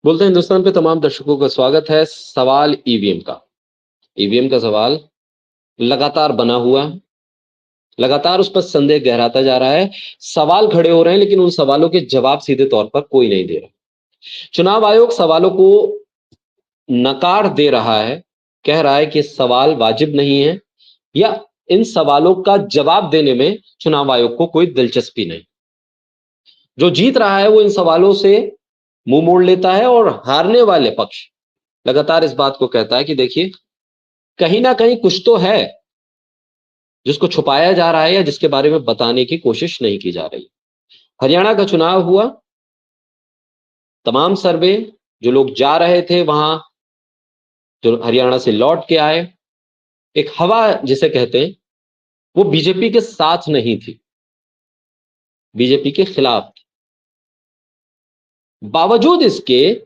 बोलते हैं हिंदुस्तान पे तमाम दर्शकों का स्वागत है। सवाल ईवीएम का। ईवीएम का सवाल लगातार बना हुआ है। लगातार उस पर संदेह गहराता जा रहा है। सवाल खड़े हो रहे हैं लेकिन उन सवालों के जवाब सीधे तौर पर कोई नहीं दे रहा। चुनाव आयोग सवालों को नकार दे रहा है। कह रहा है कि सवाल वाजिब नहीं है या इन सवालों का जवाब देने में चुनाव आयोग को कोई दिलचस्पी नहीं। जो जीत रहा है वो इन सवालों से मुंह मोड़ लेता है और हारने वाले पक्ष लगातार इस बात को कहता है कि देखिए, कहीं ना कहीं कुछ तो है जिसको छुपाया जा रहा है या जिसके बारे में बताने की कोशिश नहीं की जा रही। हरियाणा का चुनाव हुआ। तमाम सर्वे, जो लोग जा रहे थे वहां, जो हरियाणा से लौट के आए, एक हवा जिसे कहते हैं, वो बीजेपी के साथ नहीं थी, बीजेपी के खिलाफ थी। बावजूद इसके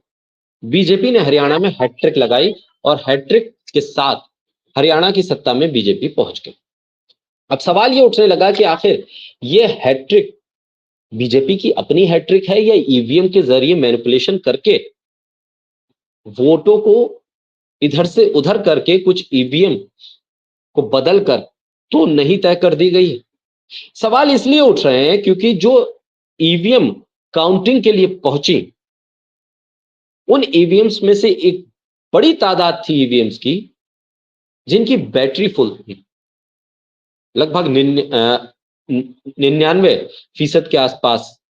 बीजेपी ने हरियाणा में हैट्रिक लगाई और हैट्रिक के साथ हरियाणा की सत्ता में बीजेपी पहुंच गई। अब सवाल ये उठने लगा कि आखिर ये हैट्रिक बीजेपी की अपनी हैट्रिक है या ईवीएम के जरिए मैनिपुलेशन करके वोटों को इधर से उधर करके कुछ ईवीएम को बदल कर तो नहीं तय कर दी गई है। सवाल इसलिए उठ रहे हैं क्योंकि जो ईवीएम काउंटिंग के लिए पहुंची, उन ईवीएम्स में से एक बड़ी तादाद थी ईवीएम्स की जिनकी बैटरी फुल थी। लगभग 99% के आसपास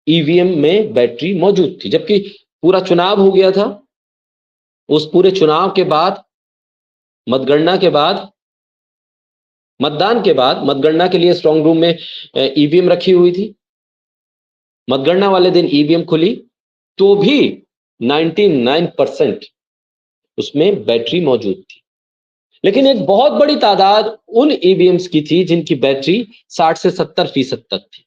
ईवीएम में बैटरी मौजूद थी, जबकि पूरा चुनाव हो गया था। उस पूरे चुनाव के बाद, मतगणना के बाद, मतदान के बाद, मतगणना के लिए स्ट्रांग रूम में ईवीएम रखी हुई थी। मतगणना वाले दिन ईवीएम खुली तो भी 99% उसमें बैटरी मौजूद थी। लेकिन एक बहुत बड़ी तादाद उन ईवीएम्स की थी जिनकी बैटरी 60 से 70% तक थी,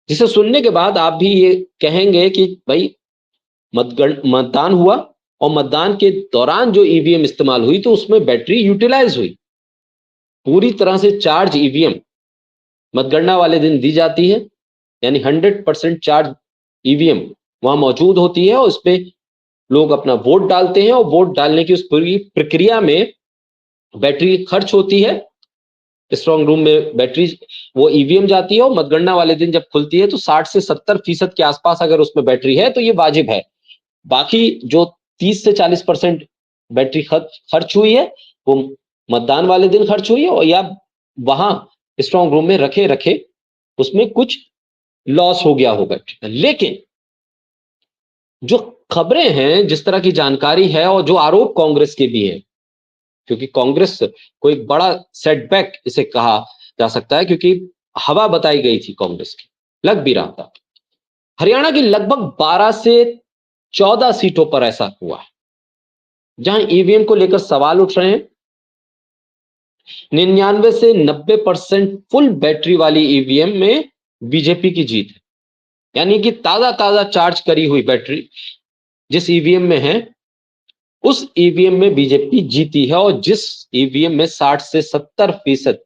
जिसे सुनने के बाद आप भी ये कहेंगे कि भाई, मतदान हुआ और मतदान के दौरान जो ईवीएम इस्तेमाल हुई तो उसमें बैटरी यूटिलाइज हुई। पूरी तरह से चार्ज ईवीएम मतगणना वाले दिन दी जाती है, यानी 100% चार्ज ईवीएम वहां मौजूद होती है और उस पर लोग अपना वोट डालते हैं और वोट डालने की उस पूरी प्रक्रिया में बैटरी खर्च होती है। स्ट्रांग रूम में बैटरी, वो ईवीएम जाती है और मतगणना वाले दिन जब खुलती है तो 60 से 70% के आसपास अगर उसमें बैटरी है तो ये वाजिब है। बाकी जो 30 से 40% बैटरी खर्च हुई है वो मतदान वाले दिन खर्च हुई है, और या वहां स्ट्रांग रूम में रखे रखे उसमें कुछ लॉस हो गया होगा। लेकिन जो खबरें हैं, जिस तरह की जानकारी है और जो आरोप कांग्रेस के भी हैं, क्योंकि कांग्रेस को एक बड़ा सेटबैक इसे कहा जा सकता है, क्योंकि हवा बताई गई थी कांग्रेस की, लग भी रहा था। हरियाणा की लगभग 12 से 14 सीटों पर ऐसा हुआ है जहां ईवीएम को लेकर सवाल उठ रहे हैं। 99 से 90% फुल बैटरी वाली ईवीएम में बीजेपी की जीत है, यानी कि ताजा ताजा चार्ज करी हुई बैटरी जिस ईवीएम में है उस ईवीएम में बीजेपी जीती है, और जिस ईवीएम में 60 से 70%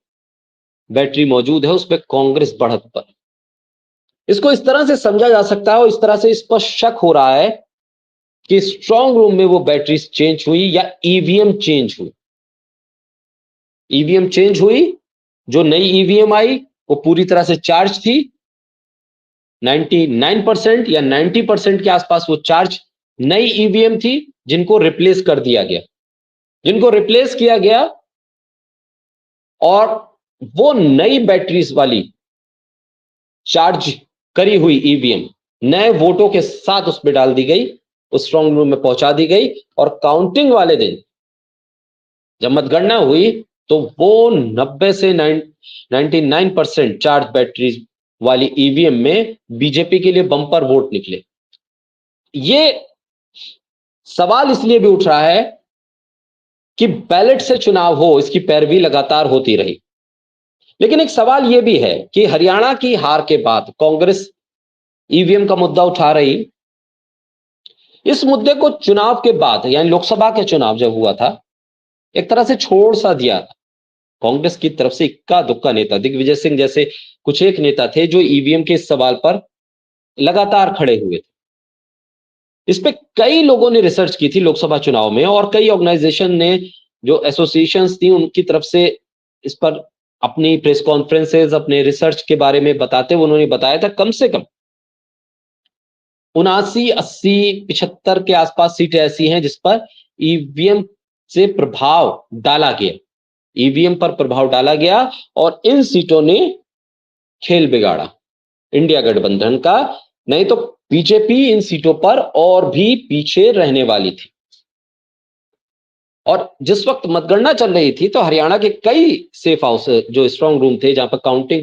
बैटरी मौजूद है उसमें कांग्रेस बढ़त पर। इसको इस तरह से समझा जा सकता है और इस तरह से इस पर शक हो रहा है कि स्ट्रांग रूम में वो बैटरी चेंज हुई या ईवीएम चेंज हुई। ईवीएम चेंज हुई, जो नई ईवीएम आई वो पूरी तरह से चार्ज थी, 99% या 90% के आसपास वो चार्ज नई ईवीएम थी, जिनको रिप्लेस कर दिया गया, जिनको रिप्लेस किया गया, और वो नई बैटरीज वाली चार्ज करी हुई ईवीएम नए वोटों के साथ उसमें डाल दी गई, उस स्ट्रांग रूम में पहुंचा दी गई, और काउंटिंग वाले दिन जब मतगणना हुई तो वो 90 से 99% चार्ज बैटरीज वाली ईवीएम में बीजेपी के लिए बम्पर वोट निकले। ये सवाल इसलिए भी उठ रहा है कि बैलेट से चुनाव हो, इसकी पैरवी लगातार होती रही। लेकिन एक सवाल यह भी है कि हरियाणा की हार के बाद कांग्रेस ईवीएम का मुद्दा उठा रही। इस मुद्दे को चुनाव के बाद, यानी लोकसभा के चुनाव जब हुआ था, एक तरह से छोड़ सा दिया था। कांग्रेस की तरफ से इक्का दुक्का नेता, दिग्विजय सिंह जैसे कुछ एक नेता थे जो ईवीएम के इस सवाल पर लगातार खड़े हुए थे। इस पे कई लोगों ने रिसर्च की थी लोकसभा चुनाव में, और कई ऑर्गेनाइजेशन ने, जो एसोसिएशंस थी, उनकी तरफ से इस पर अपनी प्रेस कॉन्फ्रेंसेज, अपने रिसर्च के बारे में बताते हुए उन्होंने बताया था कम से कम 79, 80, 75 के आसपास सीटें ऐसी हैं जिस पर ईवीएम से प्रभाव डाला गया, ईवीएम पर प्रभाव डाला गया, और इन सीटों ने खेल बिगाड़ा इंडिया गठबंधन का। नहीं तो बीजेपी इन सीटों पर और भी पीछे रहने वाली थी। और जिस वक्त मतगणना चल रही थी तो हरियाणा के कई सेफ हाउस, जो स्ट्रांग रूम थे जहां पर काउंटिंग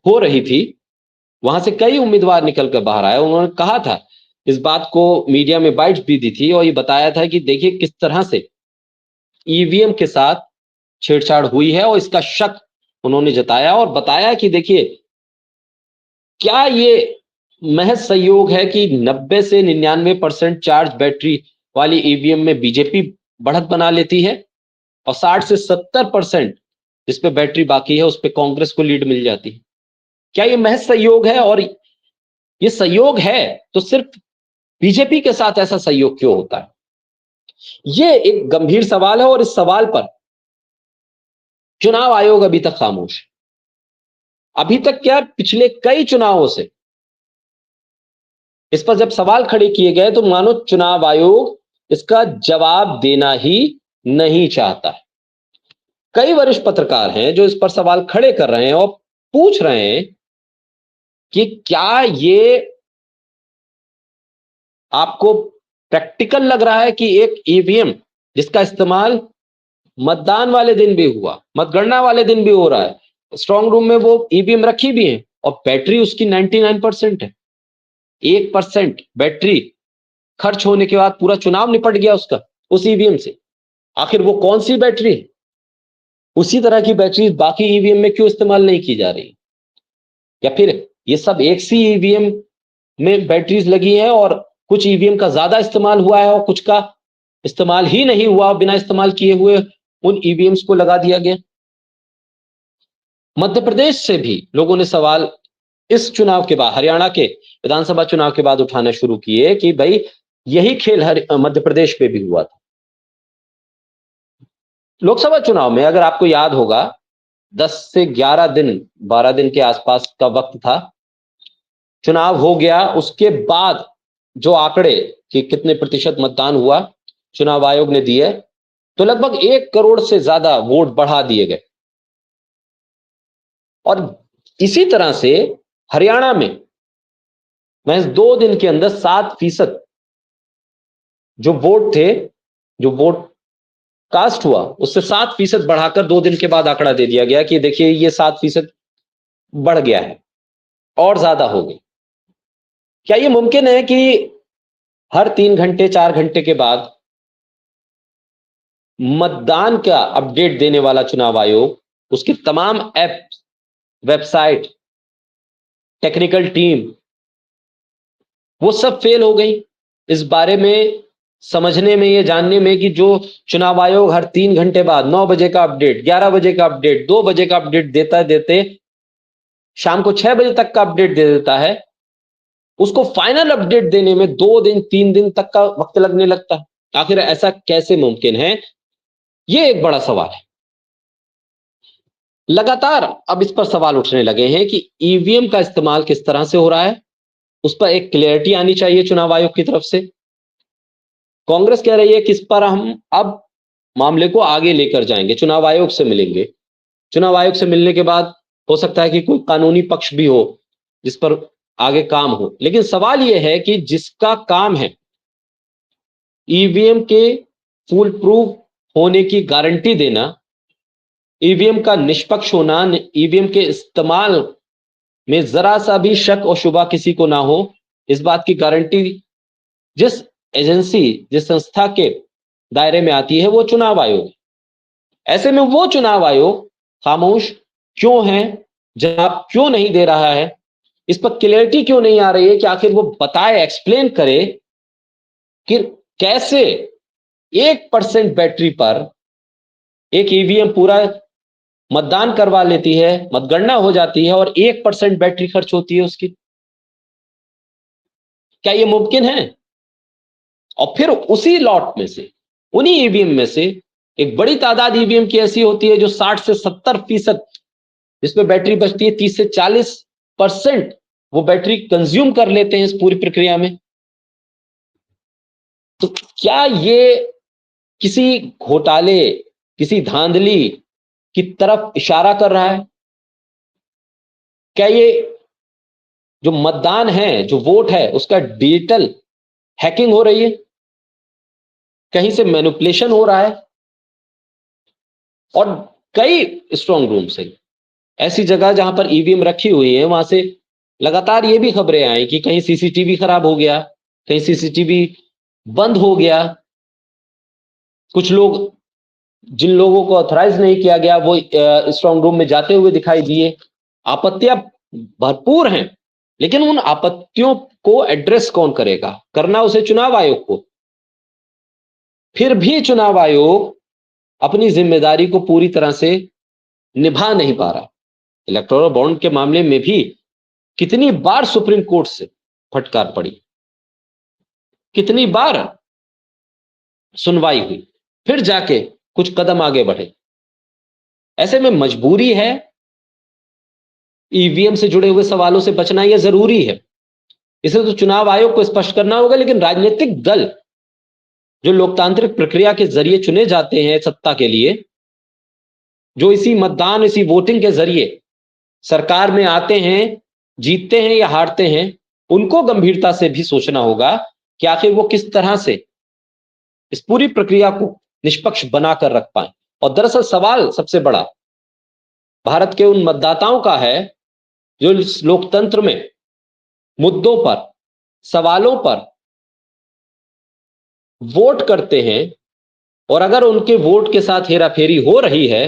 हो रही थी, वहां से कई उम्मीदवार निकल कर बाहर आए। उन्होंने कहा था, इस बात को मीडिया में बाइट्स भी दी थी, और ये बताया था कि देखिए किस तरह से ईवीएम के साथ छेड़छाड़ हुई है, और इसका शक उन्होंने जताया और बताया कि देखिए क्या ये महज संयोग है कि 90 से 99% चार्ज बैटरी वाली ईवीएम में बीजेपी बढ़त बना लेती है, और 60 से 70% जिस पे बैटरी बाकी है उस पे कांग्रेस को लीड मिल जाती है। क्या ये महज संयोग है? और ये संयोग है तो सिर्फ बीजेपी के साथ ऐसा संयोग क्यों होता है? ये एक गंभीर सवाल है, और इस सवाल पर चुनाव आयोग अभी तक खामोश है। अभी तक क्या, पिछले कई चुनावों से इस पर जब सवाल खड़े किए गए तो मानो चुनाव आयोग इसका जवाब देना ही नहीं चाहता है। कई वरिष्ठ पत्रकार हैं जो इस पर सवाल खड़े कर रहे हैं और पूछ रहे हैं कि क्या ये आपको प्रैक्टिकल लग रहा है कि एक ईवीएम जिसका इस्तेमाल मतदान वाले दिन भी हुआ, मतगणना वाले दिन भी हो रहा है, स्ट्रांग रूम में वो ईवीएम रखी भी है, और बैटरी उसकी 99% है, 1% बैटरी खर्च होने के बाद पूरा चुनाव निपट गया उसका उस ईवीएम से। आखिर वो कौन सी बैटरी है? उसी तरह की बैटरी बाकी ईवीएम में क्यों इस्तेमाल नहीं की जा रही? या फिर ये सब एक सी ईवीएम में बैटरीज लगी है और कुछ ईवीएम का ज्यादा इस्तेमाल हुआ है और कुछ का इस्तेमाल ही नहीं हुआ, बिना इस्तेमाल किए हुए उन ईवीएम्स को लगा दिया गया। मध्य प्रदेश से भी लोगों ने सवाल इस चुनाव के बाद, हरियाणा के विधानसभा चुनाव के बाद उठाना शुरू किए कि भाई यही खेल मध्य प्रदेश पे भी हुआ था। लोकसभा चुनाव में अगर आपको याद होगा 10 से 11 दिन, 12 दिन के आसपास का वक्त था, चुनाव हो गया, उसके बाद जो आंकड़े कि कितने प्रतिशत मतदान हुआ चुनाव आयोग ने दिए, तो लगभग 1 करोड़ से ज्यादा वोट बढ़ा दिए गए। और इसी तरह से हरियाणा में महज 2 दिन के अंदर 7% जो वोट थे, जो वोट कास्ट हुआ, उससे 7% बढ़ाकर 2 दिन के बाद आंकड़ा दे दिया गया कि देखिए ये 7% बढ़ गया है और ज्यादा हो गई। क्या ये मुमकिन है कि हर 3 घंटे 4 घंटे के बाद मतदान का अपडेट देने वाला चुनाव आयोग, उसकी तमाम ऐप, वेबसाइट, टेक्निकल टीम, वो सब फेल हो गई इस बारे में समझने में, ये जानने में कि जो चुनाव आयोग हर 3 घंटे बाद 9 बजे का अपडेट, 11 बजे का अपडेट, 2 बजे का अपडेट देता देते शाम को 6 बजे तक का अपडेट दे देता है, उसको फाइनल अपडेट देने में 2 दिन 3 दिन तक का वक्त लगने लगता है। आखिर ऐसा कैसे मुमकिन है? ये एक बड़ा सवाल है। लगातार अब इस पर सवाल उठने लगे हैं कि ईवीएम का इस्तेमाल किस तरह से हो रहा है, उस पर एक क्लियरिटी आनी चाहिए चुनाव आयोग की तरफ से। कांग्रेस कह रही है कि इस पर हम अब मामले को आगे लेकर जाएंगे, चुनाव आयोग से मिलेंगे, चुनाव आयोग से मिलने के बाद हो सकता है कि कोई कानूनी पक्ष भी हो जिस पर आगे काम हो। लेकिन सवाल यह है कि जिसका काम है ईवीएम के फुल प्रूफ होने की गारंटी देना, ईवीएम का निष्पक्ष होना, ईवीएम के इस्तेमाल में जरा सा भी शक और शुबा किसी को ना हो, इस बात की गारंटी जिस एजेंसी, जिस संस्था के दायरे में आती है वो चुनाव आयोग। ऐसे में वो चुनाव आयोग खामोश क्यों है, जवाब क्यों नहीं दे रहा है, इस पर क्लियरिटी क्यों नहीं आ रही है कि आखिर वो बताए, एक्सप्लेन करे कि कैसे 1% बैटरी पर एक ईवीएम पूरा मतदान करवा लेती है, मतगणना हो जाती है और 1% बैटरी खर्च होती है उसकी। क्या ये मुमकिन है? और फिर उसी लॉट में से, उन्हीं ईवीएम में से एक बड़ी तादाद ईवीएम की ऐसी होती है जो 60 से 70% जिसमें बैटरी बचती है, 30 से 40% वो बैटरी कंज्यूम कर लेते हैं इस पूरी प्रक्रिया में। तो क्या ये किसी घोटाले, किसी धांधली की तरफ इशारा कर रहा है? क्या ये जो मतदान है, जो वोट है, उसका डिजिटल हैकिंग हो रही है, कहीं से मैनिपुलेशन हो रहा है? और कई स्ट्रांग रूम से, ऐसी जगह जहां पर ईवीएम रखी हुई है, वहां से लगातार ये भी खबरें आई कि कहीं सीसीटीवी खराब हो गया, कहीं सीसीटीवी बंद हो गया, कुछ लोग, जिन लोगों को ऑथराइज नहीं किया गया, वो स्ट्रांग रूम में जाते हुए दिखाई दिए। आपत्तियां भरपूर हैं, लेकिन उन आपत्तियों को एड्रेस कौन करेगा? करना उसे चुनाव आयोग को। फिर भी चुनाव आयोग अपनी जिम्मेदारी को पूरी तरह से निभा नहीं पा रहा। इलेक्टोरल बॉन्ड के मामले में भी कितनी बार सुप्रीम कोर्ट से फटकार पड़ी, कितनी बार सुनवाई हुई, फिर जाके कुछ कदम आगे बढ़े। ऐसे में मजबूरी है, ईवीएम से जुड़े हुए सवालों से बचना यह जरूरी है। इसे तो चुनाव आयोग को स्पष्ट करना होगा, लेकिन राजनीतिक दल जो लोकतांत्रिक प्रक्रिया के जरिए चुने जाते हैं सत्ता के लिए, जो इसी मतदान, इसी वोटिंग के जरिए सरकार में आते हैं, जीतते हैं या हारते हैं, उनको गंभीरता से भी सोचना होगा कि आखिर वो किस तरह से इस पूरी प्रक्रिया को निष्पक्ष बनाकर रख पाए। और दरअसल सवाल सबसे बड़ा भारत के उन मतदाताओं का है जो इस लोकतंत्र में मुद्दों पर, सवालों पर वोट करते हैं, और अगर उनके वोट के साथ हेराफेरी हो रही है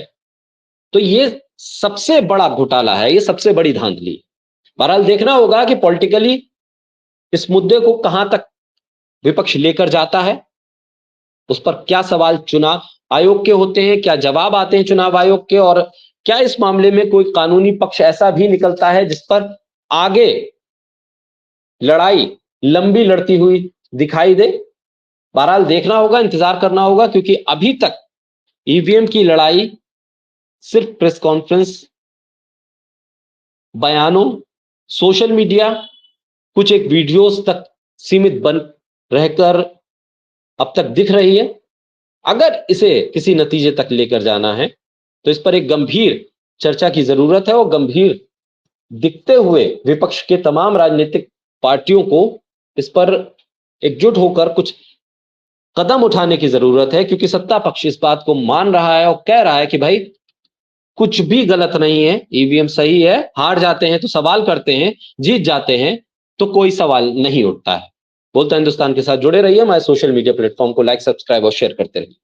तो ये सबसे बड़ा घोटाला है, ये सबसे बड़ी धांधली। बहरहाल देखना होगा कि पॉलिटिकली इस मुद्दे को कहां तक विपक्ष लेकर जाता है, उस पर क्या सवाल चुनाव आयोग के होते हैं, क्या जवाब आते हैं चुनाव आयोग के, और क्या इस मामले में कोई कानूनी पक्ष ऐसा भी निकलता है जिस पर आगे लड़ाई लंबी लड़ती हुई दिखाई दे। बहरहाल देखना होगा, इंतजार करना होगा, क्योंकि अभी तक ईवीएम की लड़ाई सिर्फ प्रेस कॉन्फ्रेंस, बयानों, सोशल मीडिया, कुछ एक वीडियोस तक सीमित बन रहकर अब तक दिख रही है। अगर इसे किसी नतीजे तक लेकर जाना है तो इस पर एक गंभीर चर्चा की जरूरत है, और गंभीर दिखते हुए विपक्ष के तमाम राजनीतिक पार्टियों को इस पर एकजुट होकर कुछ कदम उठाने की जरूरत है, क्योंकि सत्ता पक्ष इस बात को मान रहा है और कह रहा है कि भाई कुछ भी गलत नहीं है, ईवीएम सही है। हार जाते हैं तो सवाल करते हैं, जीत जाते हैं तो कोई सवाल नहीं उठता है। बोलता हिंदुस्तान के साथ जुड़े रहिए, हमारे सोशल मीडिया प्लेटफॉर्म को लाइक, सब्सक्राइब और शेयर करते रहिए।